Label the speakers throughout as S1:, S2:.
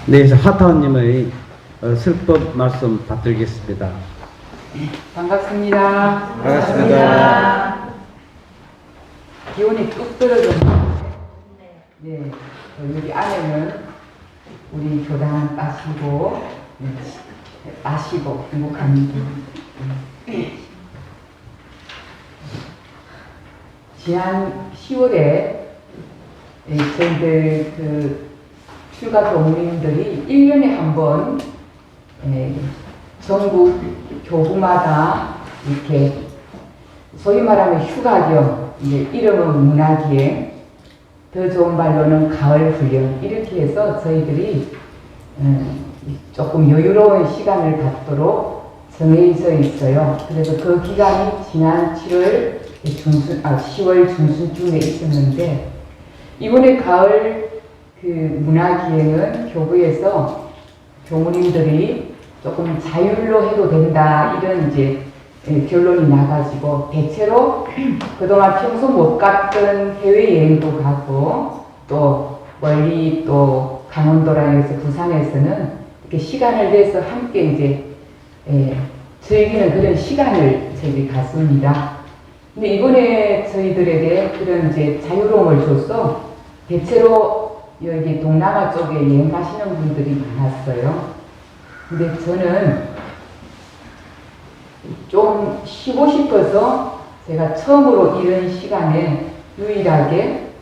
S1: 네, 이제 하타원님의 설법 말씀 받들겠습니다.
S2: 반갑습니다.
S1: 반갑습니다.
S2: 기온이 뚝 떨어졌는데, 네, 여기 안에는 우리 교단 마시고, 마시고 행복합니다. 지난 10월에 저희들 출가 동문인들이 1년에 한 번 전국 교구마다 이렇게 소위 말하면 휴가 겸 이름은 문화기행, 더 좋은 말로는 가을 훈련 이렇게 해서 저희들이 조금 여유로운 시간을 갖도록 정해져 있어요. 그래서 그 기간이 지난 10월 중순쯤에 있었는데, 이번에 가을 문화기행은 교구에서 교무님들이 조금 자율로 해도 된다 이런 결론이 나가지고, 대체로 그동안 평소 못 갔던 해외여행도 가고, 또 멀리 또 강원도랑 해서 부산에서는 이렇게 시간을 내서 함께 즐기는 그런 시간을 저희들이 갖습니다. 근데 이번에 저희들에게 그런 자유로움을 줘서 대체로 여기 동남아 쪽에 여행 가시는 분들이 많았어요. 근데 저는 좀 쉬고 싶어서 제가 처음으로 이런 시간에 유일하게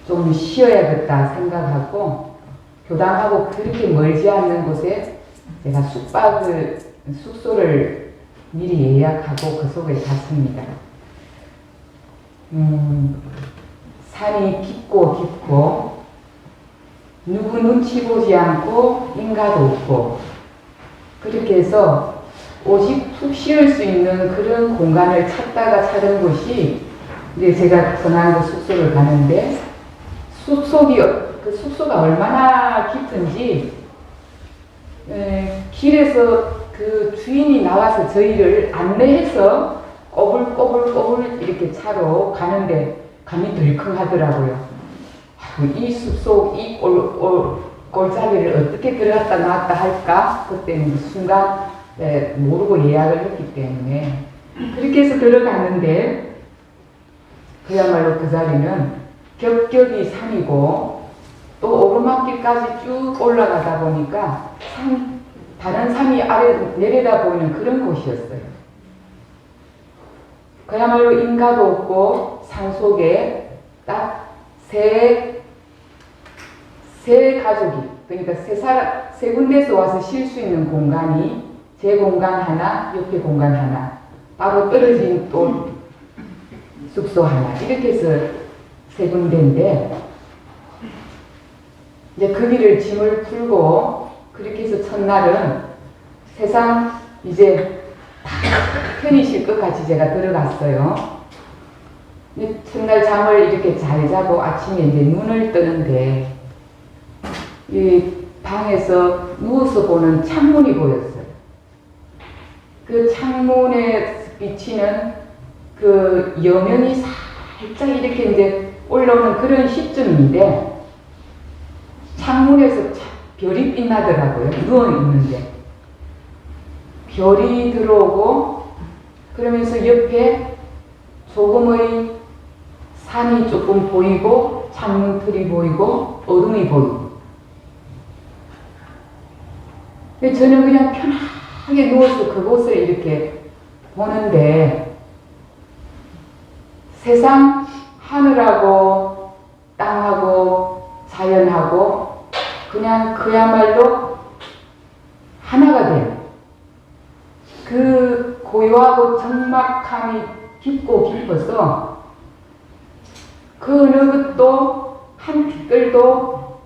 S2: 좀 쉬어야겠다 생각하고, 교당하고 그렇게 멀지 않는 곳에 제가 숙소를 미리 예약하고 그 속에 갔습니다. 산이 깊고 누구 눈치 보지 않고 인가도 없고, 그렇게 해서 오직 푹 쉬을 수 있는 그런 공간을 찾은 곳이 이제 제가 전한 그 숙소를 가는데, 그 숙소가 얼마나 깊은지 길에서 그 주인이 나와서 저희를 안내해서 꼬불꼬불 이렇게 차로 가는데 감이 덜컹하더라고요. 이 숲속 이 골짜기를 어떻게 들어갔다 나왔다 할까? 그때는 순간 모르고 예약을 했기 때문에 그렇게 해서 들어갔는데, 그야말로 그 자리는 겹겹이 산이고 또 오르막길까지 쭉 올라가다 보니까 다른 산이 아래 내려다 보이는 그런 곳이었어요. 그야말로 인가도 없고 산속에 딱 세 가족이, 그러니까 세 군데서 와서 쉴 수 있는 공간이 제 공간 하나, 옆에 공간 하나, 바로 떨어진 또 숙소 하나, 이렇게 해서 세 군데인데, 이제 거기를 짐을 풀고 그렇게 해서 첫날은 세상 이제 편히 쉴 것 같이 제가 들어갔어요. 첫날 잠을 이렇게 잘 자고 아침에 이제 눈을 뜨는데, 이 방에서 누워서 보는 창문이 보였어요. 그 창문에 비치는 그 여명이 살짝 이렇게 올라오는 그런 시점인데, 창문에서 별이 빛나더라고요. 누워 있는데 별이 들어오고, 그러면서 옆에 조금의 산이 조금 보이고 창문틀이 보이고 어둠이 보이고, 근데 저는 그냥 편하게 누워서 그곳을 이렇게 보는데, 세상 하늘하고 땅하고 자연하고 그냥 그야말로 하나가 된 그 고요하고 적막함이 깊어서 그 어느 것도 한 티끌도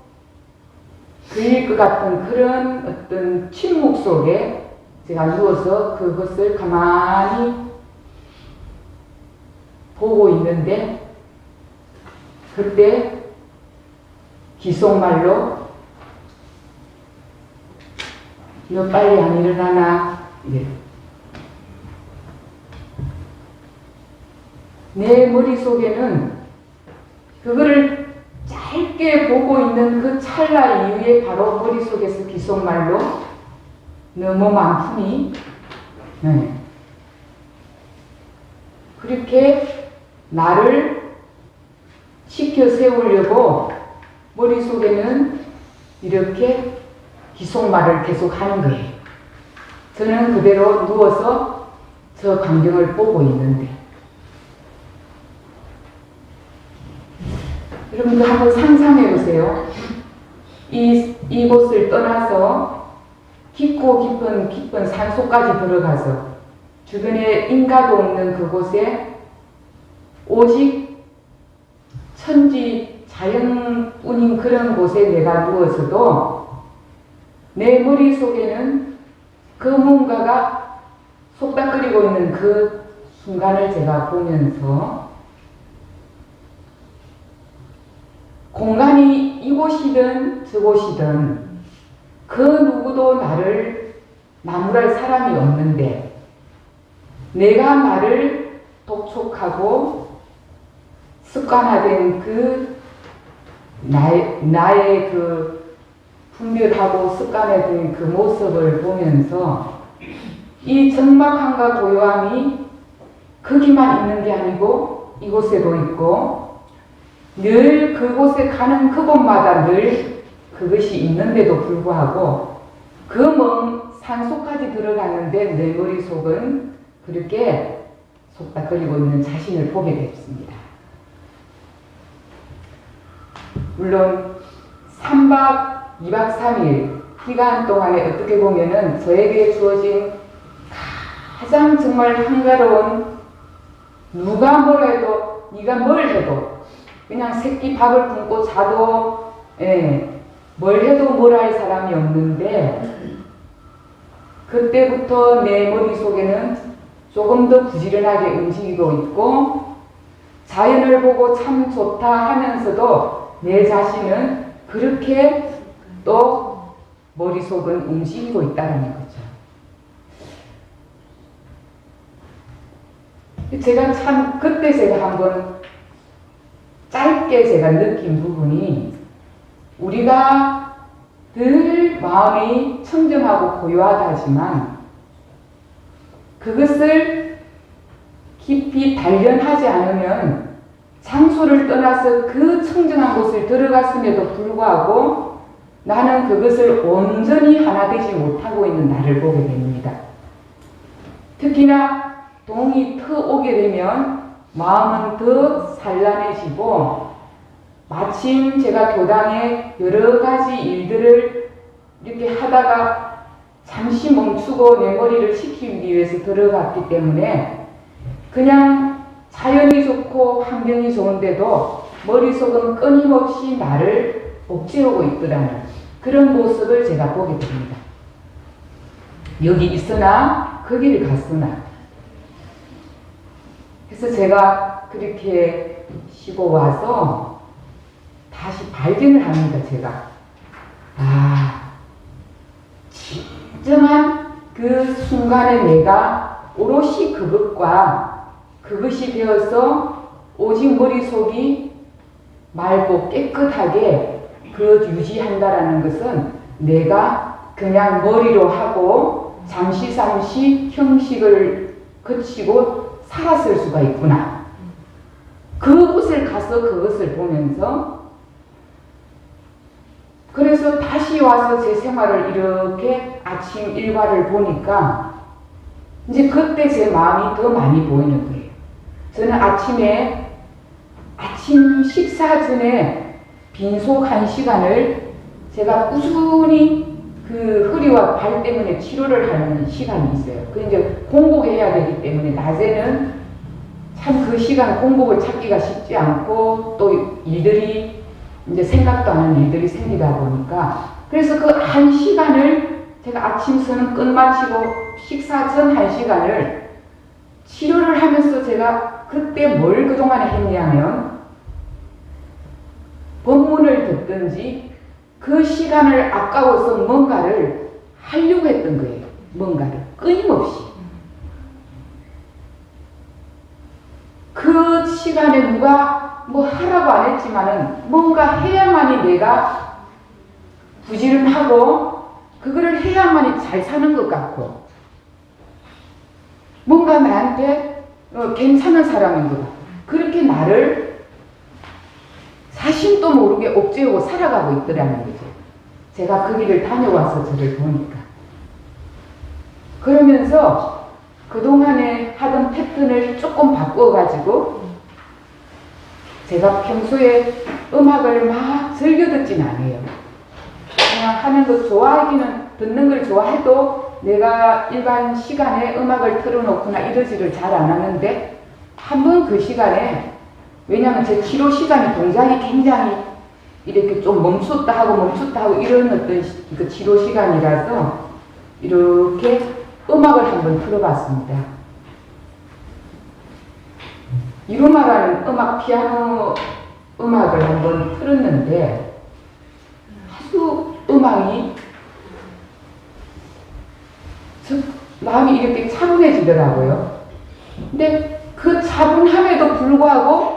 S2: 그릴 것 같은 그런 어떤 침묵 속에 제가 누워서 그것을 가만히 보고 있는데, 그때 기속말로 너 빨리 안 일어나나? 내 머릿속에는 그거를 잘 밝게 보고 있는 그 찰나 이후에 바로 머릿속에서 기속말로 너무 많으니 그렇게 나를 시켜 세우려고 머릿속에는 이렇게 기속말을 계속 하는 거예요. 저는 그대로 누워서 저 광경을 보고 있는데 여러분들 한번 상상해 보세요. 이곳을 떠나서 깊고 깊은 산속까지 들어가서 주변에 인가도 없는 그곳에 오직 천지 자연뿐인 그런 곳에 내가 누워서도 내 머릿속에는 그 뭔가가 속닥거리고 있는 그 순간을 제가 보면서 공간이 이곳이든 저곳이든 그 누구도 나를 나무랄 사람이 없는데 내가 나를 독촉하고 습관화된 그 나의 그 분별하고 습관화된 그 모습을 보면서 이 적막함과 고요함이 거기만 있는 게 아니고 이곳에도 있고 늘 그곳에 가는 그곳마다 늘 그것이 있는데도 불구하고 그 먼 산속까지 들어갔는데 내 머릿속은 그렇게 속닥거리고 있는 자신을 보게 됐습니다. 물론 3박 2박 3일 기간 동안에 어떻게 보면은 저에게 주어진 가장 정말 한가로운 누가 뭘 해도 네가 뭘 해도 그냥 새끼 밥을 굶고 자도 뭘 해도 뭘 할 사람이 없는데 그때부터 내 머릿속에는 조금 더 부지런하게 움직이고 있고 자연을 보고 참 좋다 하면서도 내 자신은 그렇게 또 머릿속은 움직이고 있다는 거죠. 제가 참 그때 제가 한번 짧게 제가 느낀 부분이 우리가 늘 마음이 청정하고 고요하다 하지만 그것을 깊이 단련하지 않으면 장소를 떠나서 그 청정한 곳을 들어갔음에도 불구하고 나는 그것을 온전히 하나 되지 못하고 있는 나를 보게 됩니다. 특히나 동이 터 오게 되면 마음은 더 산란해지고 마침 제가 교당에 여러 가지 일들을 이렇게 하다가 잠시 멈추고 내 머리를 식히기 위해서 들어갔기 때문에 그냥 자연이 좋고 환경이 좋은데도 머릿속은 끊임없이 나를 옥죄우고 있더라는 그런 모습을 제가 보게 됩니다. 여기 있으나 거기를 갔으나 그래서 제가 그렇게 쉬고 와서 다시 발견을 합니다. 제가 진정한 그 순간에 내가 오롯이 그것과 그것이 되어서 오직 머릿속이 맑고 깨끗하게 그 유지한다라는 것은 내가 그냥 머리로 하고 잠시 형식을 거치고 살았을 수가 있구나. 그곳을 가서 그것을 보면서 그래서 다시 와서 제 생활을 이렇게 아침 일과를 보니까 이제 그때 제 마음이 더 많이 보이는 거예요. 저는 아침 식사 전에 빈속 1시간을 제가 꾸준히 그 허리와 발 때문에 치료를 하는 시간이 있어요. 그 이제 공복해야 되기 때문에 낮에는 참 그 시간 공복을 찾기가 쉽지 않고 또 일들이 이제 생각도 안 하는 일들이 생기다 보니까 그래서 그 1시간을 제가 아침 선은 끝마치고 식사 전 1시간을 치료를 하면서 제가 그때 뭘 그동안에 했냐면 법문을 듣든지 그 시간을 아까워서 뭔가를 하려고 했던 거예요. 뭔가를 끊임없이. 그 시간에 누가 뭐 하라고 안 했지만은 뭔가 해야만이 내가 부지런하고 그거를 해야만이 잘 사는 것 같고 뭔가 나한테 괜찮은 사람인 것 같고 그렇게 나를 자신도 모르게 옥죄고 살아가고 있더라는 거죠. 제가 그 길을 다녀와서 저를 보니까. 그러면서 그동안에 하던 패턴을 조금 바꿔가지고 제가 평소에 음악을 막 즐겨 듣진 않아요. 그냥 하는 거 좋아하기는 듣는 걸 좋아해도 내가 일반 시간에 음악을 틀어놓거나 이러지를 잘 안 하는데 한번 그 시간에 왜냐하면 제 치료 시간이 동작이 굉장히 이렇게 좀 멈췄다 하고 이런 어떤 그 치료 시간이라서 이렇게 음악을 한번 틀어봤습니다. 이루마라는 피아노 음악을 한번 틀었는데 아주 음악이 마음이 이렇게 차분해지더라고요. 근데 그 차분함에도 불구하고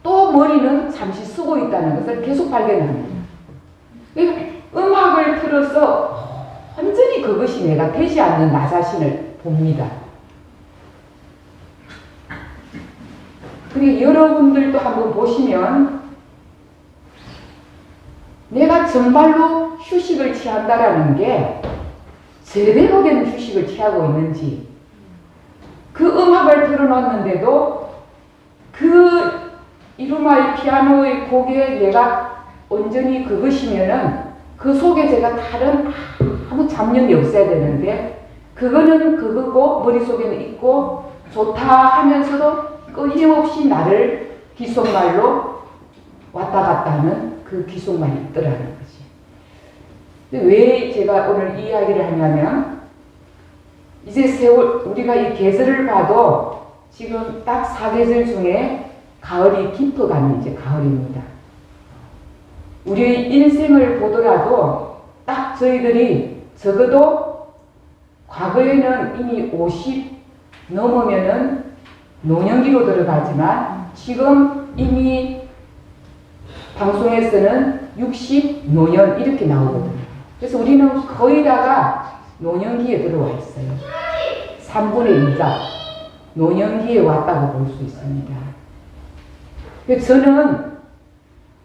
S2: 또 머리는 잠시 쓰고 있다는 것을 계속 발견합니다. 음악을 틀어서 완전히 그것이 내가 되지 않는 나 자신을 봅니다. 그리고 여러분들도 한번 보시면 내가 정말로 휴식을 취한다라는 게 제대로 된 휴식을 취하고 있는지 그 음악을 틀어놨는데도 그 이루마의 피아노의 곡에 내가 온전히 그것이면은 그 속에 제가 다른 아무 잡념이 없어야 되는데 그거는 그거고 머릿속에는 있고 좋다 하면서도 끊임없이 나를 귓속말로 왔다 갔다 하는 그 귓속말이 있더라는 거지. 왜 제가 오늘 이 이야기를 하냐면 이제 세월 우리가 이 계절을 봐도 지금 딱 4계절 중에 가을이 깊어가는 이제 가을입니다. 우리의 인생을 보더라도 딱 저희들이 적어도 과거에는 이미 50 넘으면은 노년기로 들어가지만 지금 이미 방송에서는 60 노년 이렇게 나오거든요. 그래서 우리는 거의 다가 노년기에 들어와 있어요. 3분의 2가 노년기에 왔다고 볼 수 있습니다. 저는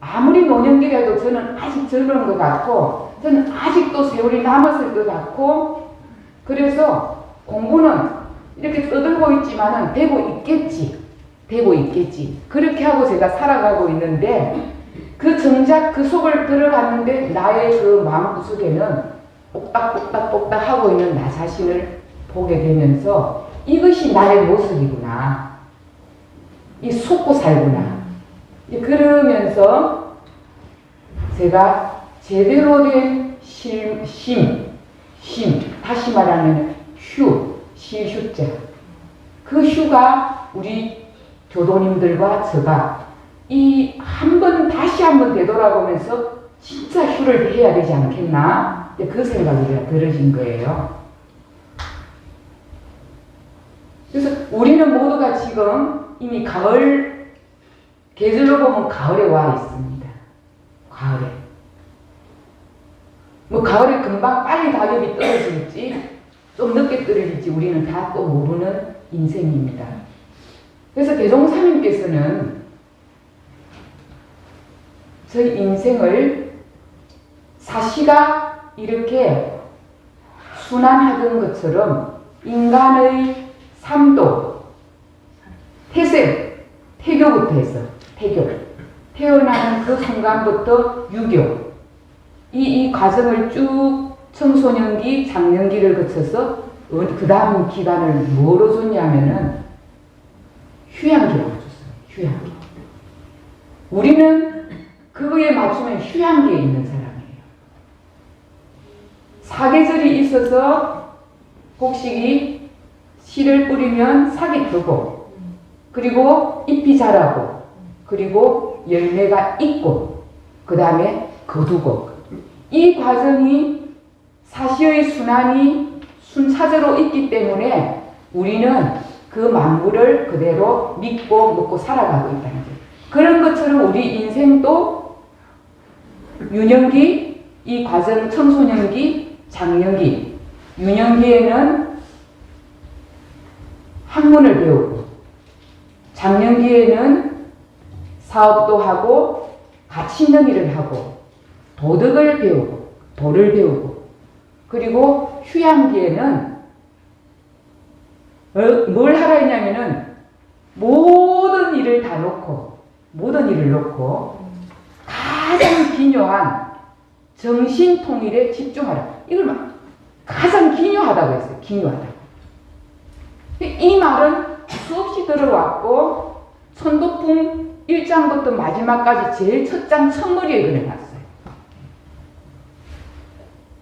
S2: 아무리 노년기라도 저는 아직 젊은 것 같고 저는 아직도 세월이 남았을 것 같고 그래서 공부는 이렇게 떠들고 있지만은 되고 있겠지 그렇게 하고 제가 살아가고 있는데 그 정작 그 속을 들어갔는데 나의 그 마음구석에는 똑딱똑딱 하고 있는 나 자신을 보게 되면서 이것이 나의 모습이구나 이 속고 살구나 그러면서 제가 제대로 된 다시 말하면 휴자 그 휴가 우리 교도님들과 제가 다시 한번 되돌아보면서 진짜 휴를 해야 되지 않겠나 그 생각이 들어진 거예요. 그래서 우리는 모두가 지금 이미 가을 계절로 보면 가을에 와 있습니다. 가을에. 가을에 금방 빨리 낙엽이 떨어질지 좀 늦게 떨어질지 우리는 다 또 모르는 인생입니다. 그래서 대종사님께서는 저희 인생을 사시가 이렇게 순환하던 것처럼 인간의 삶도 태교부터 해서 태어나는 그 순간부터 유교 이 과정을 쭉 청소년기, 장년기를 거쳐서 그 다음 기간을 뭐로 줬냐면은 휴양기라고 줬어요. 휴양기. 우리는 그거에 맞추면 휴양기에 있는 사람이에요. 사계절이 있어서 곡식이 씨를 뿌리면 싹이 트고 그리고 잎이 자라고 그리고 열매가 있고 그 다음에 거두고 이 과정이 사시의 순환이 순차적으로 있기 때문에 우리는 그 만물을 그대로 믿고 먹고 살아가고 있다는 거예요. 그런 것처럼 우리 인생도 유년기, 이 과정 청소년기, 장년기, 유년기에는 학문을 배우고 장년기에는 사업도 하고 가치 있는 일을 하고 도덕을 배우고 도를 배우고 그리고 휴양기에는 뭘 하라 했냐면은 모든 일을 다 놓고 모든 일을 놓고 가장 기묘한 정신통일에 집중하라. 이걸 막 가장 기묘하다고 했어요. 기묘하다. 이 말은 수없이 들어왔고 천도풍 1장부터 마지막까지 제일 첫 장 첫머리에 그려놨어요.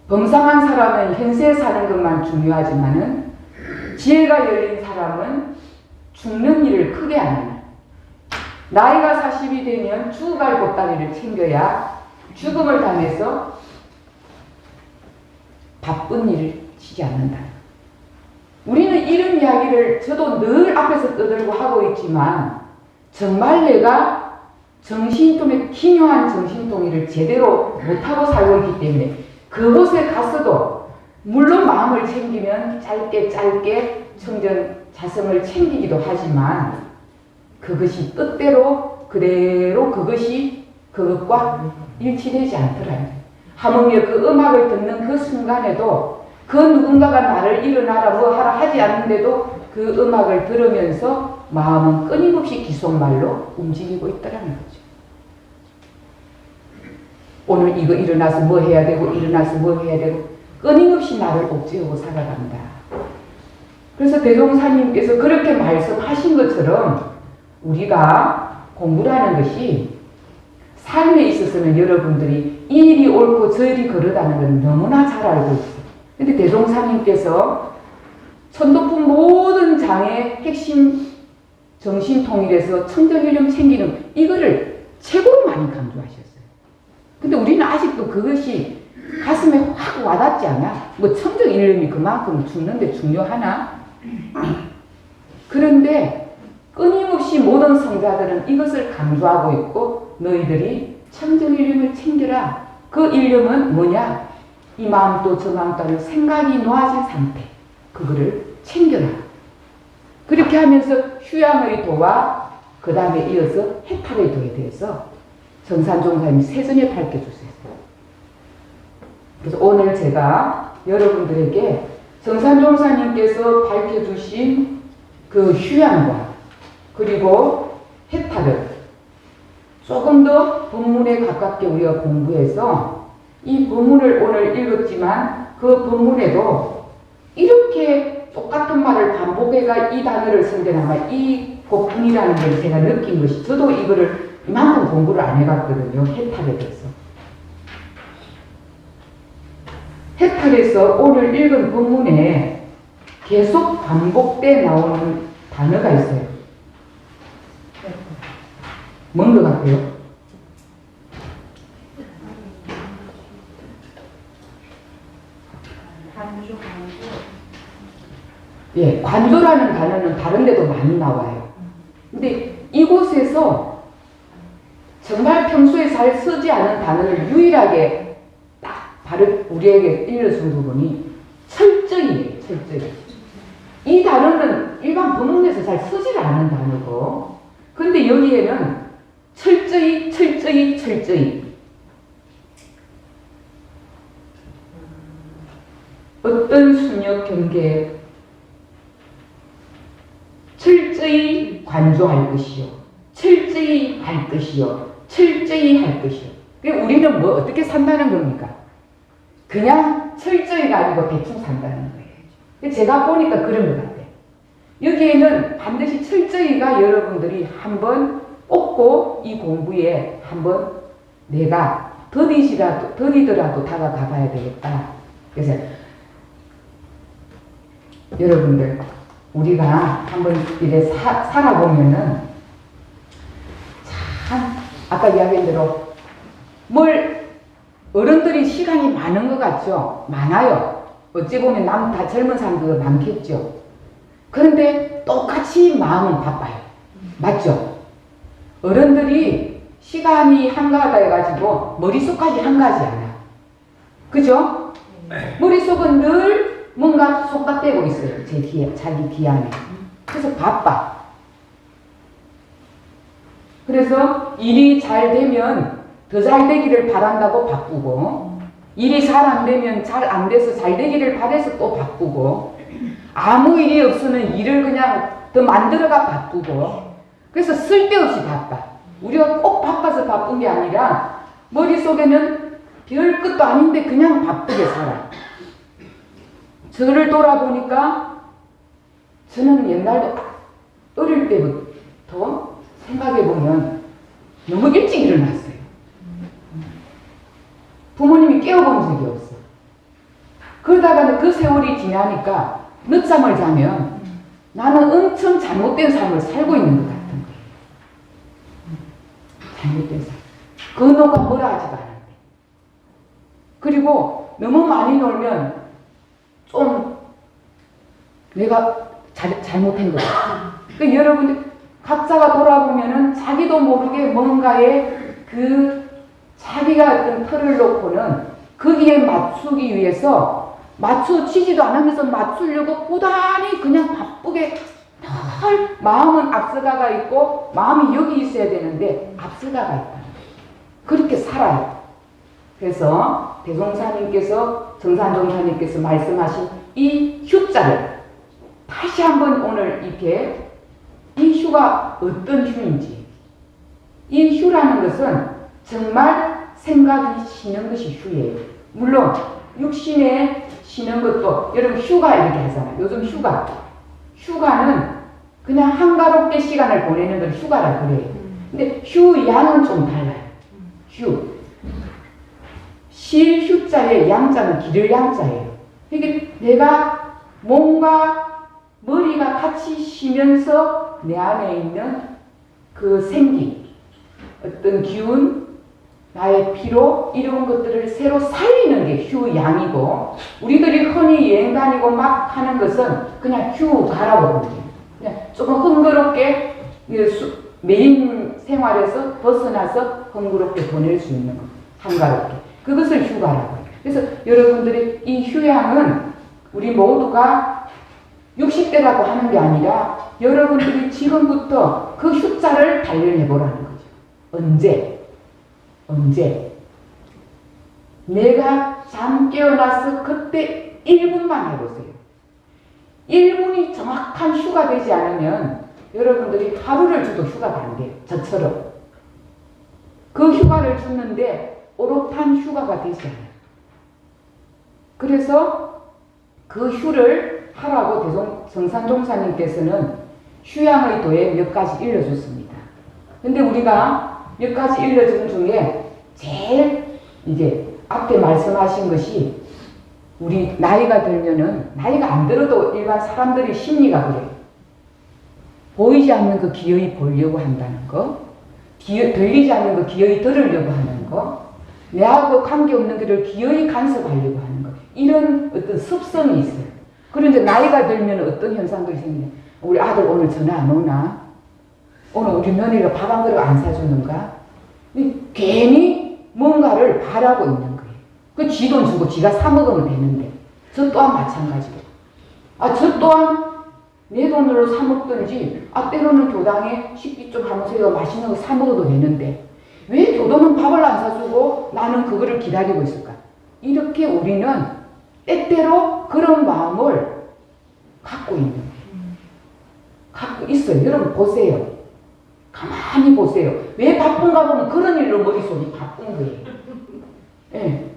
S2: 범상한 사람은 현세에 사는 것만 중요하지만은 지혜가 열린 사람은 죽는 일을 크게 안 해요. 나이가 40이 되면 죽어갈 보따리를 챙겨야 죽음을 당해서 바쁜 일을 치지 않는다. 우리는 이런 이야기를 저도 늘 앞에서 떠들고 하고 있지만 정말 내가 정신통일, 기묘한 정신통일을 제대로 못하고 살고 있기 때문에 그곳에 갔어도 물론 마음을 챙기면 짧게 청전 자성을 챙기기도 하지만 그것이 뜻대로 그대로 그것과 일치되지 않더라요. 하물며 그 음악을 듣는 그 순간에도 그 누군가가 나를 일어나라 뭐 하라 하지 않는데도 그 음악을 들으면서 마음은 끊임없이 기속말로 움직이고 있더라는 거죠. 오늘 이거 일어나서 뭐 해야 되고 일어나서 뭐 해야 되고 끊임없이 나를 옥죄하고 살아간다. 그래서 대종사님께서 그렇게 말씀하신 것처럼 우리가 공부라는 것이 삶에 있어서는 여러분들이 이 일이 옳고 저 일이 그러다는 건 너무나 잘 알고 있어요. 근데 대종사님께서 천도품 모든 장의 핵심 정신통일에서 청정일념 챙기는 이거를 최고로 많이 강조하셨어요. 근데 우리는 아직도 그것이 가슴에 확 와닿지 않아. 뭐 청정일념이 그만큼 죽는데 중요하나? 그런데 끊임없이 모든 성자들은 이것을 강조하고 있고 너희들이 청정일념을 챙겨라. 그 일념은 뭐냐? 이 마음도 저 마음도 아닌 생각이 놓아진 상태. 그거를 챙겨라. 그렇게 하면서 휴양의 도와 그 다음에 이어서 해탈의 도에 대해서 정산종사님이 세전에 밝혀주셨어요. 그래서 오늘 제가 여러분들에게 정산종사님께서 밝혀주신 그 휴양과 그리고 해탈을 조금 더 본문에 가깝게 우리가 공부해서 이 본문을 오늘 읽었지만 그 본문에도 이렇게 똑같은 말을 반복해가 이 단어를 쓴 데는 아마 이 고풍이라는 걸 제가 느낀 것이 저도 이거를 이만큼 공부를 안 해봤거든요. 해탈에 대해서. 해탈에서 오늘 읽은 본문에 계속 반복돼 나오는 단어가 있어요. 뭔 것 같아요? 예, 관조라는 단어는 다른 데도 많이 나와요. 근데 이곳에서 정말 평소에 잘 쓰지 않은 단어를 유일하게 딱 바로 우리에게 일러준 부분이 철저히예요. 철저히. 이 단어는 일반 본문에서 잘 쓰지 않는 단어고 근데 여기에는 철저히 어떤 순역 경계에 철저히 관조할 것이요. 철저히 할 것이요. 철저히 할 것이요. 우리는 뭐 어떻게 산다는 겁니까? 그냥 철저히가 아니고 대충 산다는 거예요. 제가 보니까 그런 것 같아요. 여기에는 반드시 철저히가 여러분들이 한번 꽂고 이 공부에 한번 내가 더디더라도 다가가 봐야 되겠다. 그래서 여러분들 우리가 한번 이래 살아보면은 참 아까 이야기한 대로 뭘 어른들이 시간이 많은 것 같죠? 많아요. 어찌 보면 남 다 젊은 사람들도 많겠죠. 그런데 똑같이 마음은 바빠요. 맞죠? 어른들이 시간이 한가하다 해가지고 머릿속까지 한가하지 않아. 그죠? 머릿속은 늘 뭔가 속닥대고 있어요. 자기 귀 안에. 그래서 바빠. 그래서 일이 잘 되면 더 잘 되기를 바란다고 바쁘고, 일이 잘 안 되면 잘 안 돼서 잘 되기를 바래서 또 바쁘고, 아무 일이 없으면 일을 그냥 더 만들어가 바쁘고, 그래서 쓸데없이 바빠. 우리가 꼭 바빠서 바쁜 게 아니라 머릿속에는 별 것도 아닌데 그냥 바쁘게 살아. 저를 돌아보니까 저는 옛날도 어릴 때부터 생각해보면 너무 일찍 일어났어요. 부모님이 깨워본 적이 없어. 그러다가 그 세월이 지나니까 늦잠을 자면 나는 엄청 잘못된 삶을 살고 있는 것 같은 거예요. 잘못된 삶. 그 노가 뭐라 하지도 않은데. 그리고 너무 많이 놀면 좀 내가 잘못한 것 같아요. 그러니까 여러분들 각자가 돌아보면은 자기도 모르게 뭔가에 자기가 어떤 틀을 놓고는 거기에 맞추기 위해서 맞춰지지도 않으면서 맞추려고 고단히 그냥 바쁘게 늘 마음은 앞서가가 있고 마음이 여기 있어야 되는데 앞서가가 있다. 그렇게 살아요. 그래서 대종사님께서 정산종사님께서 말씀하신 이 휴자를 다시 한번 오늘 이렇게 이 휴가 어떤 휴인지, 이 휴라는 것은 정말 생각이 쉬는 것이 휴예요. 물론 육신에 쉬는 것도 여러분 휴가 이렇게 하잖아요. 요즘 휴가는 그냥 한가롭게 시간을 보내는 걸 휴가라 그래요. 근데 휴양은 좀 달라요. 쉴 휴자의 양자는 기를 양자예요. 그러니까 내가 몸과 머리가 같이 쉬면서 내 안에 있는 그 생기, 어떤 기운, 나의 피로 이런 것들을 새로 살리는 게 휴양이고, 우리들이 흔히 여행 다니고 막 하는 것은 그냥 휴가라고 합니다. 그냥 조금 흥그럽게 메인 생활에서 벗어나서 흥그럽게 보낼 수 있는 것, 한가롭게. 그것을 휴가라고 해요. 그래서 여러분들이 이 휴양은 우리 모두가 60대라고 하는 게 아니라 여러분들이 지금부터 그 휴자를 단련해보라는 거죠. 언제? 내가 잠 깨어나서 그때 1분만 해보세요. 1분이 정확한 휴가 되지 않으면 여러분들이 하루를 줘도 휴가가 안 돼요. 저처럼. 그 휴가를 주는데 오롯한 휴가가 되지 않아요. 그래서 그 휴를 하라고 정산종사님께서는 휴양의 도에 몇 가지 일러줬습니다. 근데 우리가 몇 가지 일러준 중에 제일 이제 앞에 말씀하신 것이 우리 나이가 들면은 나이가 안 들어도 일반 사람들의 심리가 그래요. 보이지 않는 그 기어이 보려고 한다는 거, 들리지 않는 그 기어이 들으려고 하는 거, 내하고 관계없는 것을 기어이 간섭하려고 하는 거, 이런 어떤 습성이 있어요. 그런데 나이가 들면 어떤 현상들이 생기냐. 우리 아들 오늘 전화 안 오나? 오늘 우리 며느리가 밥 한 그릇 안 사주는가? 괜히 뭔가를 바라고 있는 거예요. 그 지 돈 주고 지가 사 먹으면 되는데. 저 또한 마찬가지고. 저 또한 내 돈으로 사 먹든지, 때로는 교당에 식비 좀 하면서 맛있는 거 사 먹어도 되는데, 왜 교도는 밥을 안 사주고 나는 그거를 기다리고 있을까? 이렇게 우리는 때때로 그런 마음을 갖고 있는 거예요. 갖고 있어요. 여러분 보세요. 가만히 보세요. 왜 바쁜가 보면 그런 일로 머릿속이 바쁜 거예요. 네.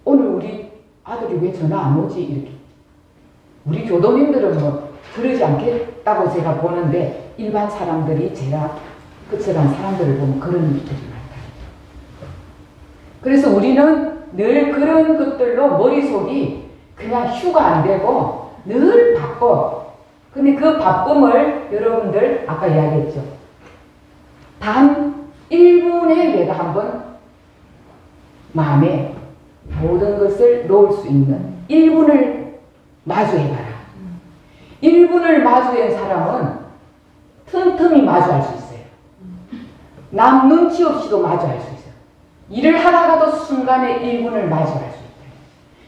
S2: 오늘 우리 아들이 왜 전화 안 오지? 이렇게. 우리 교도님들은 뭐 그러지 않겠다고 제가 보는데, 일반 사람들이 제가 그처럼 사람들을 보면 그런 일들이 많다. 그래서 우리는 늘 그런 것들로 머릿속이 그냥 휴가 안 되고 늘 바빠. 근데 그 바쁨을 여러분들 아까 이야기했죠. 단 1분에 내가 한번 마음에 모든 것을 놓을 수 있는 1분을 마주해봐라. 1분을 마주한 사람은 틈틈이 마주할 수 있어요. 남 눈치 없이도 마주할 수 있어요. 일을 하다가도 순간에 1분을 마주할 수 있다.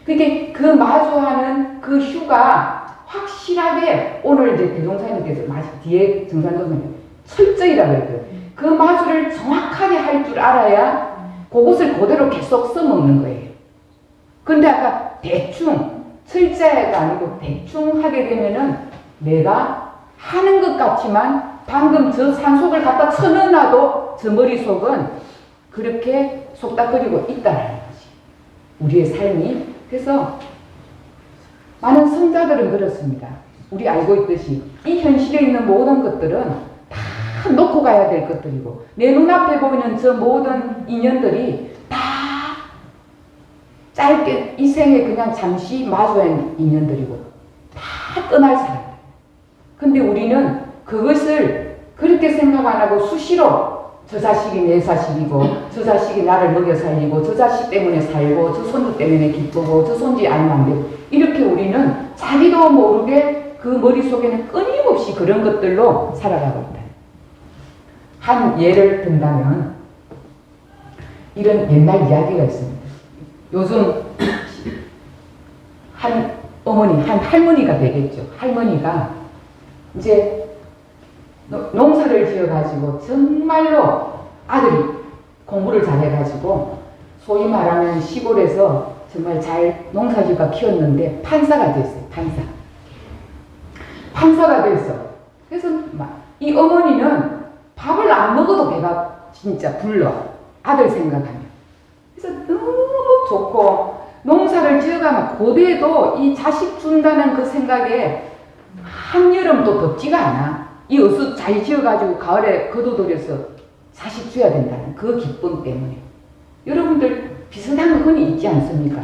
S2: 그게 그 마주하는 그 휴가 확실하게 오늘 이제 대종사님께서 뒤에 정산도사님 철저히라고 했거든요. 그 마주를 정확하게 할 줄 알아야 그것을 그대로 계속 써먹는 거예요. 근데 아까 대충 철저히가 아니고 대충 하게 되면은 내가 하는 것 같지만 방금 저 산속을 갖다 쳐넣어놔도 저 머릿속은 그렇게 속닥거리고 있다라는 거지. 우리의 삶이. 그래서 많은 성자들은 그렇습니다. 우리 알고 있듯이 이 현실에 있는 모든 것들은 다 놓고 가야 될 것들이고 내 눈앞에 보이는 저 모든 인연들이 다 짧게 이 생에 그냥 잠시 마주한 인연들이고 다 떠날 사람들. 근데 우리는 그것을 그렇게 생각 안 하고 수시로 저 자식이 내 자식이고 저 자식이 나를 먹여 살리고 저 자식 때문에 살고 저 손주 때문에 기쁘고 저 손주 아니면 안 되고 이렇게 우리는 자기도 모르게 그 머릿속에는 끊임없이 그런 것들로 살아가고 있다. 한 예를 든다면 이런 옛날 이야기가 있습니다. 요즘 한 어머니, 한 할머니가 되겠죠. 할머니가 이제 농사를 지어가지고 정말로 아들이 공부를 잘해가지고 소위 말하면 시골에서 정말 잘 농사지가 키웠는데 판사가 됐어요. 판사가 됐어. 그래서 이 어머니는 밥을 안 먹어도 배가 진짜 불러. 아들 생각하면. 그래서 너무 좋고 농사를 지어가면 고대에도 이 자식 준다는 그 생각에 한여름도 덥지가 않아. 이 어수 잘 지어가지고 가을에 거둬들여서 자식 줘야 된다는 그 기쁨 때문에. 여러분들 비슷한 거 흔히 있지 않습니까?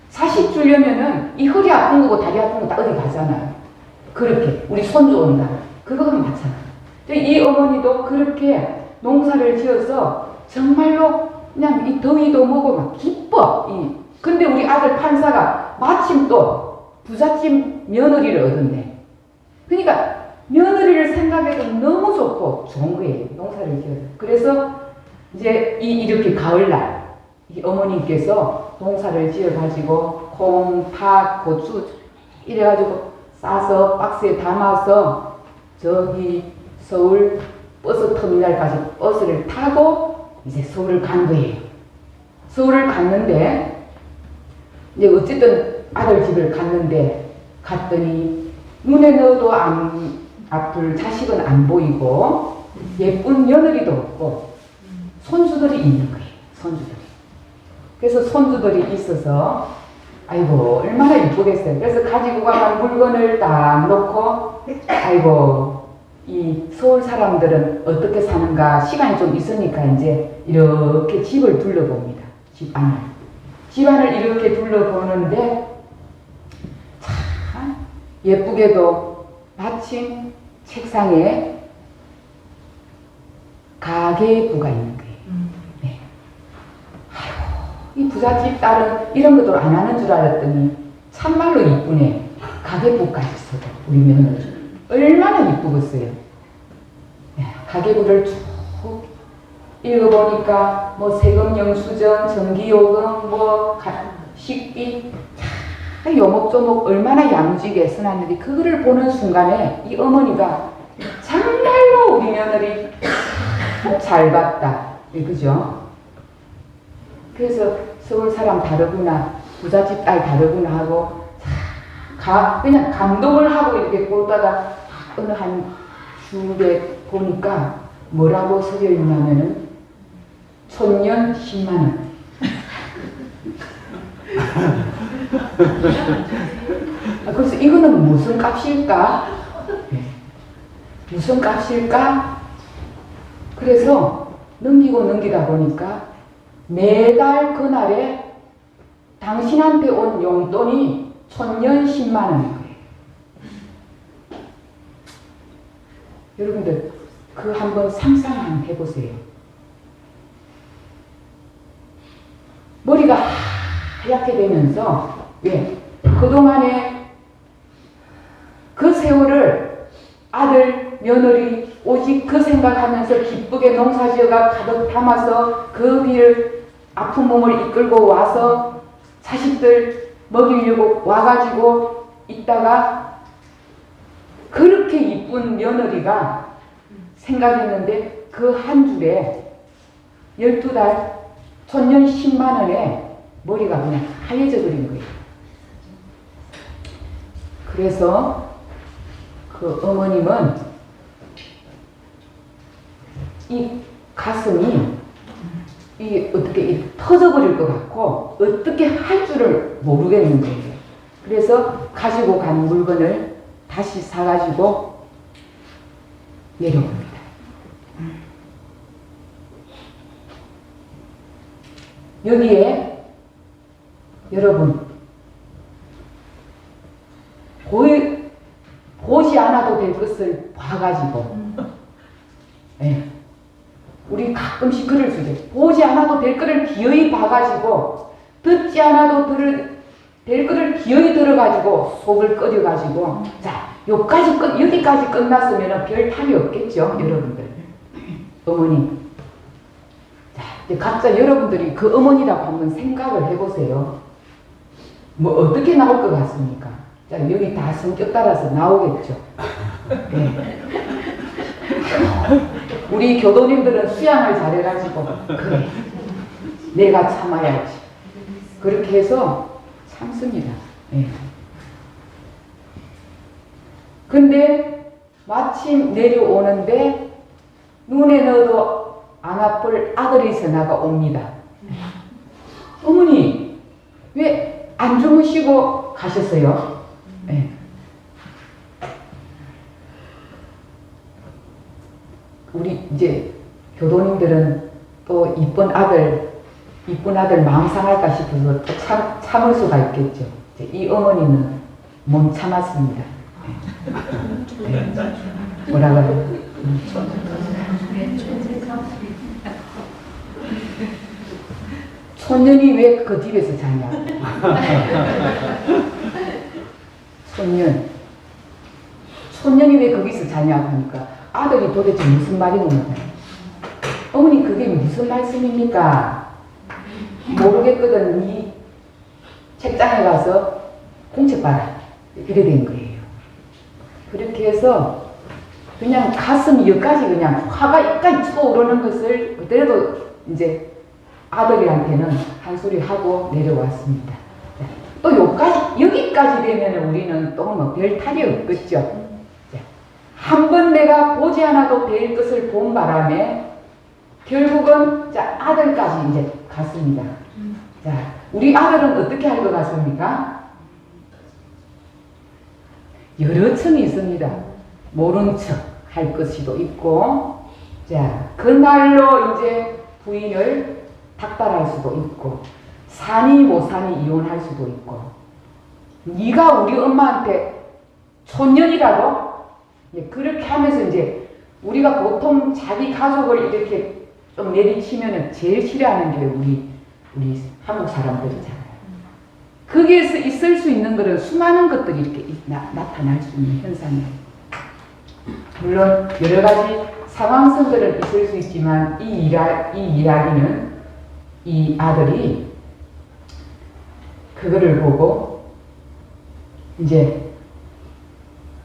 S2: 자식 주려면은 이 허리 아픈 거고 다리 아픈 거 다 어디 가잖아요. 그렇게 우리 손주 온다. 그거는 마찬가지. 이 어머니도 그렇게 농사를 지어서 정말로 그냥 이 더위도 먹고 막 기뻐. 근데 우리 아들 판사가 마침 또 부잣집 며느리를 얻었네. 그러니까 며느리를 생각해도 너무 좋고 좋은 거예요. 농사를 지어서. 그래서 이제 이렇게 가을날 이 어머님께서 농사를 지어가지고 콩, 팥, 고추 이래가지고 싸서 박스에 담아서 저기 서울 버스 터미널까지 버스를 타고 이제 서울을 간 거예요. 서울을 갔는데 이제 어쨌든 아들 집을 갔더니 눈에 넣어도 안 아플 자식은 안 보이고 예쁜 며느리도 없고 손주들이 있는 거예요. 손주들이. 그래서 손주들이 있어서 아이고 얼마나 이쁘겠어요. 그래서 가지고 가는 물건을 딱 놓고 아이고 이 서울 사람들은 어떻게 사는가 시간이 좀 있으니까 이제 이렇게 집을 둘러봅니다. 집안을 이렇게 둘러보는데 참 예쁘게도 마침 책상에 가계부가 있는 거예요. 네. 아이고, 이 부잣집 딸은 이런 것도 안 하는 줄 알았더니 참말로 이쁘네. 가계부까지 써도 우리 며느리 얼마나 이쁘겠어요. 네. 가계부를 쭉 읽어보니까 뭐 세금 영수증, 전기요금, 뭐 식비 요목조목 얼마나 야무지게 써놨는데 그거를 보는 순간에 이 어머니가 정말로 우리 며느리 잘 봤다. 그죠? 그래서 서울 사람 다르구나, 부잣집 딸 다르구나 하고 그냥 감동을 하고 이렇게 보다가 어느 한 줄에 보니까 뭐라고 써져 있냐면은 천년 10만원. 그래서 이거는 무슨 값일까? 무슨 값일까? 그래서 넘기다 보니까 매달 그날에 당신한테 온 용돈이 천년 10만원인 거예요. 여러분들 그 한번 상상 한번 해보세요. 머리가 하얗게 되면서 왜? 그동안에 그 세월을 아들, 며느리 오직 그 생활 생각하면서 기쁘게 농사지어가 가득 담아서 그 뒤를 아픈 몸을 이끌고 와서 자식들 먹이려고 와가지고 있다가 그렇게 이쁜 며느리가 생각했는데 그 한 줄에 12달 천년 10만 원에 머리가 그냥 하얘져 버린 거예요. 그래서 그 어머님은 이 가슴이 어떻게 터져버릴 것 같고 어떻게 할 줄을 모르겠는 거예요. 그래서 가지고 간 물건을 다시 사가지고 내려옵니다. 여기에 여러분 보지 않아도 될 것을 봐가지고 네. 우리 가끔씩 그럴 수 있어요. 보지 않아도 될 것을 기어이 봐가지고 듣지 않아도 될 것을 기어이 들어가지고 속을 끓여가지고 자 여기까지 끝났으면 별 탈이 없겠죠 여러분들. 어머니 자 이제 각자 여러분들이 그 어머니라고 한번 생각을 해보세요. 뭐 어떻게 나올 것 같습니까? 자 여기 다 성격 따라서 나오겠죠. 네. 우리 교도님들은 수양을 잘해가지고 그래 내가 참아야지 그렇게 해서 참습니다. 네. 근데 마침 내려오는데 눈에 넣어도 안 아플 아들이 전화가 옵니다. 어머니 왜 안 주무시고 가셨어요? 네. 우리 이제 교도님들은 또 이쁜 아들 마음 상할까 싶어서 또 참을 수가 있겠죠. 이제 이 어머니는 못 참았습니다. 네. 뭐라 그래요? 촌년이 왜 그 집에서 자냐? 촌년이 왜 거기서 자냐 하니까 아들이 도대체 무슨 말이냐고. 어머니 그게 무슨 말씀입니까? 모르겠거든. 이 책장에 가서 공책 봐라. 이래 된 거예요. 그렇게 해서 그냥 가슴이 여기까지 그냥 화가 여기까지 쏘오르는 것을 그대로 이제 아들이한테는 한 소리 하고 내려왔습니다. 또 여기까지 되면 우리는 또 뭐 별 탈이 없겠죠. 한 번 내가 보지 않아도 될 것을 본 바람에 결국은 자 아들까지 이제 갔습니다. 자 우리 아들은 어떻게 할 것 같습니까? 여러 층이 있습니다. 모른 척 할 것이도 있고, 자 그날로 이제 부인을 닥달할 수도 있고, 사니 못 사니 이혼할 수도 있고, 네가 우리 엄마한테 촌년이라고? 그렇게 하면서 이제 우리가 보통 자기 가족을 이렇게 좀 내리치면은 제일 싫어하는 게 우리 한국 사람들이잖아요. 거기에서 있을 수 있는 것은 수많은 것들이 이렇게 나타날 수 있는 현상이에요. 물론 여러 가지 상황성들은 있을 수 있지만 이 이야기는 이 아들이 그거를 보고 이제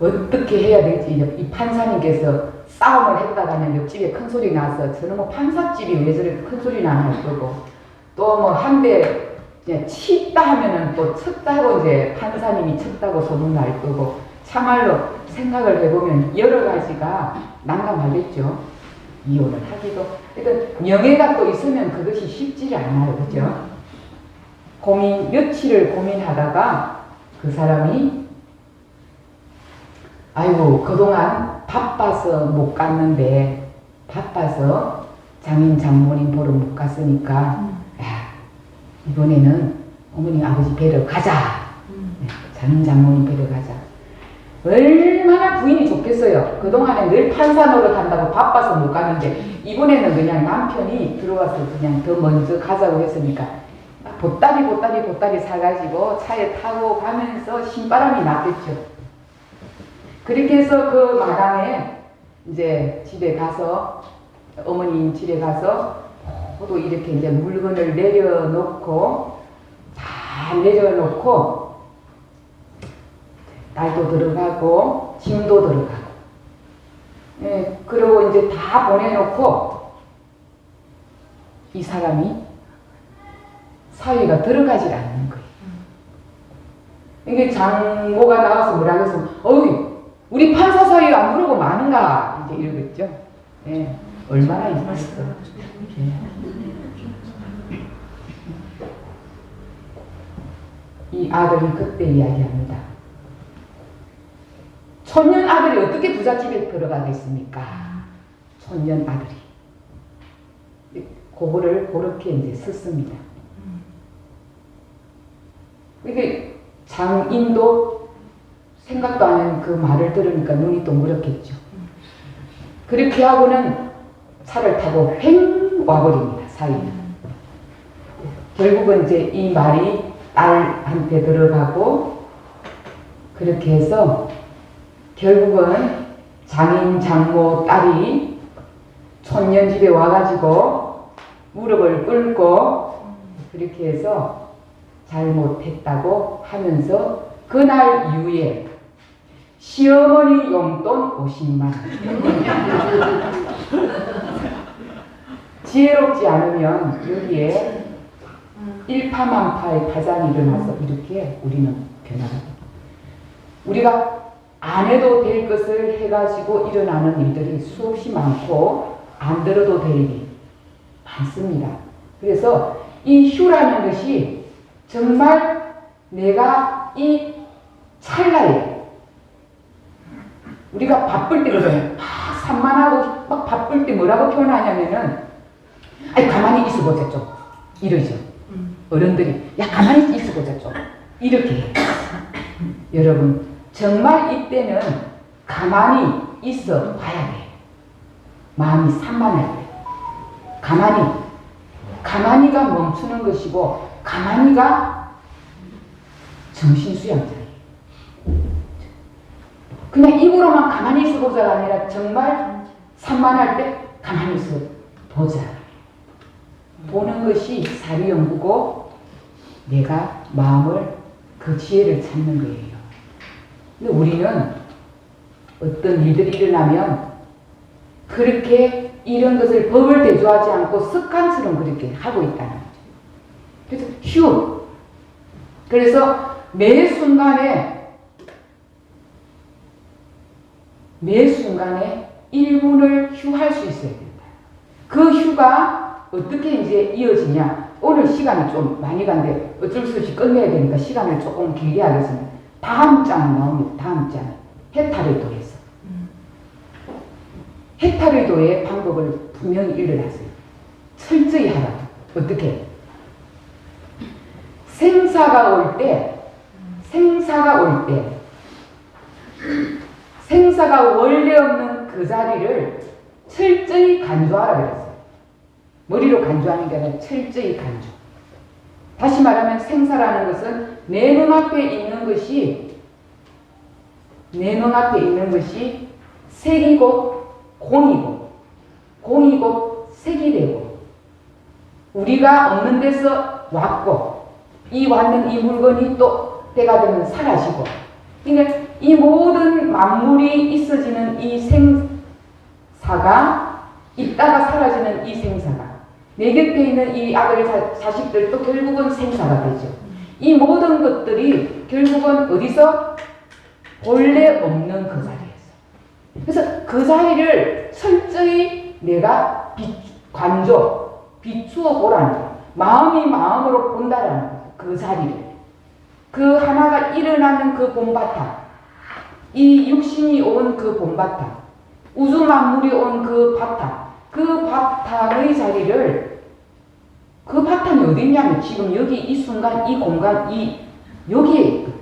S2: 어떻게 해야 될지 이 판사님께서 싸움을 했다가는 옆집에 큰 소리 나서 저는 뭐 판사집이 왜 저렇게 큰 소리 나나 할 거고 또 뭐 한 대 치다 하면은 또 쳤다 하고 이제 판사님이 쳤다고 소문 날 거고 참말로 생각을 해보면 여러 가지가 난감하겠죠. 이혼을 하기도. 그러니까 명예가 또 있으면 그것이 쉽지 않아요. 그죠? 며칠을 고민하다가 그 사람이 아이고 그동안 바빠서 못 갔는데 바빠서 장인 장모님 보러 못 갔으니까 야, 이번에는 어머니 아버지 뵈러 가자. 장인 장모님 뵈러 가자. 얼마나 부인이 좋겠어요. 그동안에 늘 판사 노릇한다고 바빠서 못 갔는데 이번에는 그냥 남편이 들어와서 그냥 더 먼저 가자고 했으니까 보따리 사가지고 차에 타고 가면서 신바람이 났겠죠. 그렇게 해서 그 마당에 이제 집에 가서 어머님 집에 가서 모두 이렇게 이제 물건을 내려놓고 잘 내려놓고 딸도 들어가고 짐도 들어가고 예, 그리고 이제 다 보내놓고 이 사람이 사위가 들어가질 않는 거예요. 이게 장모가 나와서 뭐라 해서 어이 우리 판사 사위 안 부르고 마는가 이제 이러겠죠. 예, 얼마나 있었어. 이 아들이 그때 이야기합니다. 촌년 아들이 어떻게 부잣집에 들어가겠습니까? 촌년 아들이. 그거를 그렇게 이제 썼습니다. 이게 장인도 생각도 안 하는 그 말을 들으니까 눈이 동그랗겠죠. 그렇게 하고는 차를 타고 횡 와버립니다. 사위는. 결국은 이제 이 말이 딸한테 들어가고 그렇게 해서 결국은 장인 장모 딸이 촌년 집에 와가지고 무릎을 꿇고 그렇게 해서 잘못했다고 하면서 그날 이후에 시어머니 용돈 50만 지혜롭지 않으면 여기에 일파만파의 파장이 일어나서 이렇게 우리는 변화합니다. 우리가 안 해도 될 것을 해가지고 일어나는 일들이 수없이 많고 안 들어도 될 일이 많습니다. 그래서 이 휴라는 것이 정말 내가 이 찰나에 우리가 바쁠 때 그러잖아요. 막 산만하고 막 바쁠 때 뭐라고 표현하냐면은 아니 가만히 있어보자 좀 이러죠. 어른들이 야 가만히 있어보자 좀 이렇게 해요. 여러분 정말 이때는 가만히 있어 봐야 돼. 마음이 산만할 때 가만히가 멈추는 것이고 가만히가 정신수양자예요. 그냥 입으로만 가만히 있어 보자가 아니라 정말 산만할 때 가만히 있어 보자. 보는 것이 사리연구고 내가 마음을 그 지혜를 찾는 거예요. 근데 우리는 어떤 일들이 일어나면 그렇게 이런 것을 법을 대조하지 않고 습관처럼 그렇게 하고 있다는 거죠. 그래서 휴. 그래서 매 순간에 1분을 휴할 수 있어야 된다. 그 휴가 어떻게 이제 이어지냐. 오늘 시간이 좀 많이 간데 어쩔 수 없이 끝내야 되니까 시간을 조금 길게 하겠습니다. 다음 장 나옵니다. 다음 장. 해탈의도에서. 해탈의도의 방법을 분명히 일러놨어요. 철저히 하라. 어떻게? 생사가 올 때 생사가 원래 없는 그 자리를 철저히 간주하라 그랬어요. 머리로 간주하는 게 아니라 철저히 간주. 다시 말하면 생사라는 것은 내 눈앞에 있는 것이 색이고 공이고 색이 되고 우리가 없는 데서 왔고 이 왔는 이 물건이 또 때가 되면 사라지고 그러니까 이 모든 만물이 있어지는 이 생사가 있다가 사라지는 이 생사가 내 곁에 있는 이 아들 자식들도 결국은 생사가 되죠. 이 모든 것들이 결국은 어디서? 본래 없는 그 자리에서. 그래서 그 자리를 철저히 내가 비추어 보라는 거예요. 마음이 마음으로 본다라는 거예요. 그 자리를. 그 하나가 일어나는 그 본바탕, 이 육신이 온 그 본바탕, 우주 만물이 온 그 바탕, 그 바탕의 자리를 그 바탕이 어디 있냐면 지금 여기 이 순간 이 공간 여기에 있거든.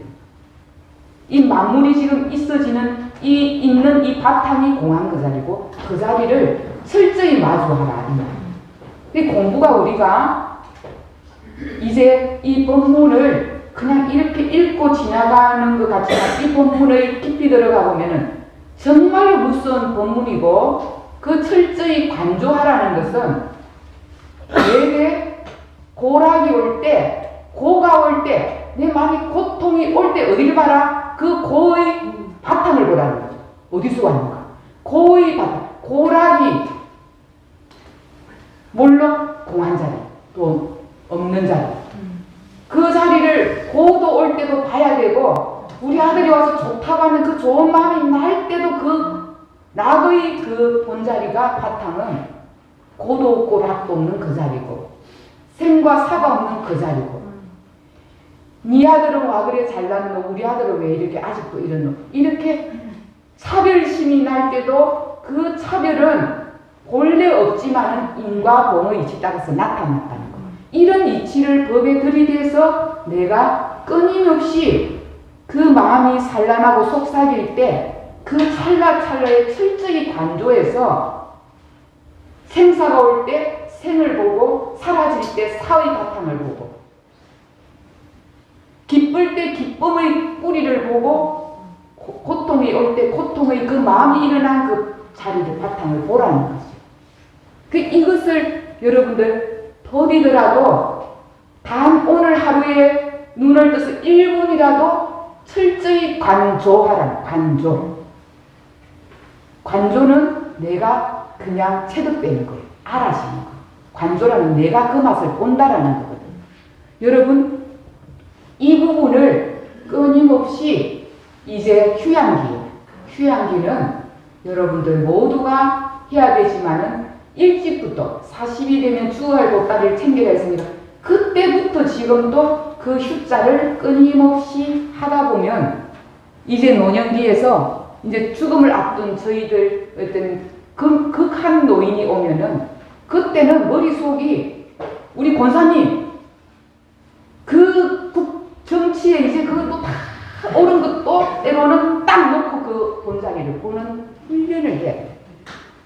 S2: 이 만물이 지금 있어지는 있는 이 바탕이 공한 그 자리고 그 자리를 철저히 마주하라. 이 공부가 우리가 이제 이 본문을 그냥 이렇게 읽고 지나가는 것 같지만 이 본문을 깊이 들어가 보면은 정말로 무서운 법문이고 그 철저히 관조하라는 것은 내게 고락이 올 때, 고가 올 때, 내 마음에 고통이 올 때 어디를 봐라? 그 고의 바탕을 보라는 거죠. 어디서 왔는가? 고의 바탕, 고락이 물론 공한 자리, 또 없는 자리. 그 자리를 고도 올 때도 봐야 되고 우리 아들이 와서 좋다고 하는 그 좋은 마음이 날 때도 그 낙의 그 본자리가 바탕은 고도 없고 락도 없는 그 자리고 생과 사가 없는 그 자리고 네 아들은 와 그래 잘났노 우리 아들은 왜 이렇게 아직도 이러노 이렇게 차별심이 날 때도 그 차별은 본래 없지만은 인과 공의 이치 따라서 나타났다는 거. 이런 이치를 법에 들이대서 내가 끊임없이 그 마음이 산란하고 속삭일 때 그 찰나찰나에 철저히 관조해서 생사가 올 때 생을 보고 사라질 때 사의 바탕을 보고 기쁠 때 기쁨의 뿌리를 보고 고통이 올 때 고통의 그 마음이 일어난 그 자리를 바탕을 보라는 거죠. 이것을 여러분들 더디더라도 단 오늘 하루에 눈을 떠서 1분이라도 철저히 관조하라. 관조는 내가 그냥 체득되는 거예요. 알아지는 거. 관조라는 내가 그 맛을 본다라는 거거든요. 여러분 이 부분을 끊임없이 이제 휴양기예요. 휴양기는 여러분들 모두가 해야 되지만은 일찍부터 40이 되면 주어할 보따리를 챙겨야 했으니까 그때부터 지금도 그 휴자를 끊임없이 하다 보면 이제 노년기에서 이제 죽음을 앞둔 저희들 어떤 극한 노인이 오면은 그때는 머릿속이 우리 권사님 그 정치에 이제 그것도 다 옳은 것도 때로는 딱 놓고 그 본자리를 보는 훈련을 해.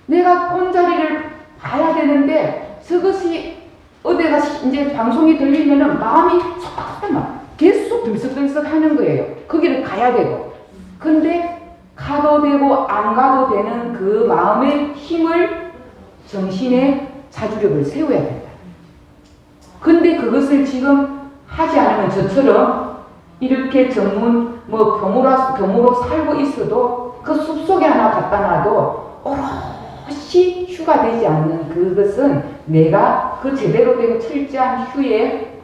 S2: 내가 본자리를 봐야 되는데 저것이 어디가 이제 방송이 들리면은 마음이 속닥속닥 계속 들썩들썩 하는 거예요. 거기를 가야 되고. 근데 가도 되고 안 가도 되는 그 마음의 힘을 정신의 자주력을 세워야 된다. 근데 그것을 지금 하지 않으면 저처럼 이렇게 전문 교무로 살고 있어도 그 숲속에 하나 갖다 놔도 오롯이 휴가 되지 않는 그것은 내가 그 제대로 된 철저한 휴에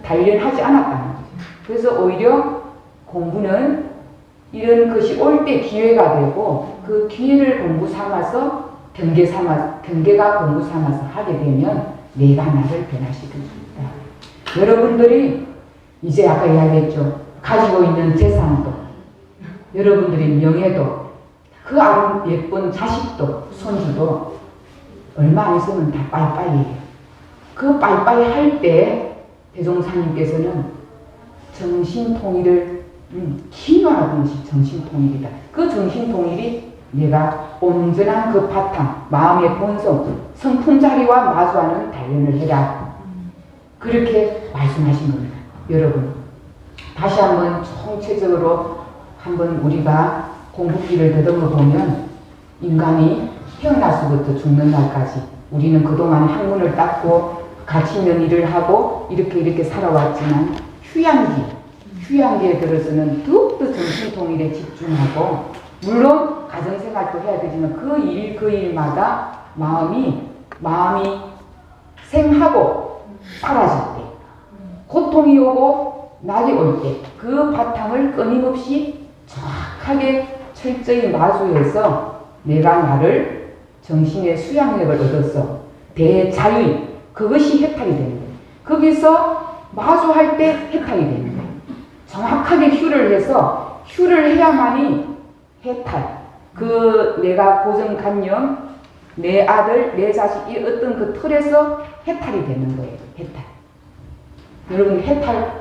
S2: 단련하지 않았다는 거죠. 그래서 오히려 공부는 이런 것이 올 때 기회가 되고 그 기회를 공부 삼아서 경계가 공부 삼아서 하게 되면 내가 나를 변화시킬 수 있다. 여러분들이 이제 아까 이야기했죠. 가지고 있는 재산도 여러분들의 명예도 그 예쁜 자식도 손주도 얼마 안 있으면 다 빠이빠이 해요. 그 빠이빠이 할 때 대종사님께서는 정신통일을 기묘하던 것이 정신통일이다. 그 정신통일이 내가 온전한 그 바탕, 마음의 본성, 성품자리와 마주하는 단련을 해라. 그렇게 말씀하신 겁니다. 여러분 다시 한번 총체적으로 한번 우리가 공부기를 더듬어 보면 인간이 태어나서부터 죽는 날까지 우리는 그동안 학문을 닦고 가치 있는 일을 하고 이렇게 살아왔지만 휴양기에 들어서는 더욱더 정신통일에 집중하고 물론 가정생활도 해야 되지만 그 일마다 마음이 생하고 사라질 때 고통이 오고 낙이 올 때 그 바탕을 끊임없이 정확하게 철저히 마주해서 내가 나를 정신의 수양력을 얻어서 대자유 그것이 해탈이 되는 거예요. 거기서 마주할 때 해탈이 되는 거예요. 정확하게 휴를 해야만이 해탈. 내가 고정관념, 내 아들, 내 자식, 이 어떤 그 틀에서 해탈이 되는 거예요. 해탈. 여러분 해탈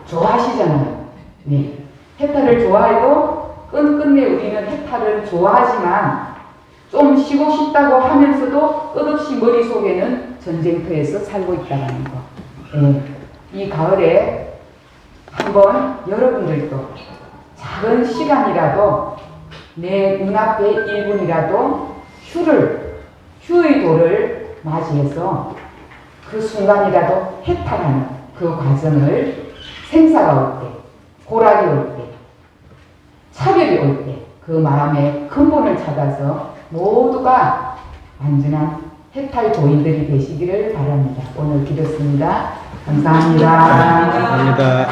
S2: 좋아하시잖아요. 네. 해탈을 좋아해도 끝끝내 우리는 해탈을 좋아하지만 좀 쉬고 싶다고 하면서도 끝없이 머릿속에는 전쟁터에서 살고 있다는 거. 네. 이 가을에 한번 여러분들도 작은 시간이라도 내 눈앞에 1분이라도 휴의 도를 맞이해서 그 순간이라도 해탈하는 그 과정을 생사가 올 때, 고락이 올 때, 차별이 올 때 그 마음의 근본을 찾아서 모두가 완전한 해탈 도인들이 되시기를 바랍니다. 오늘 기도했습니다. 감사합니다.
S1: 감사합니다.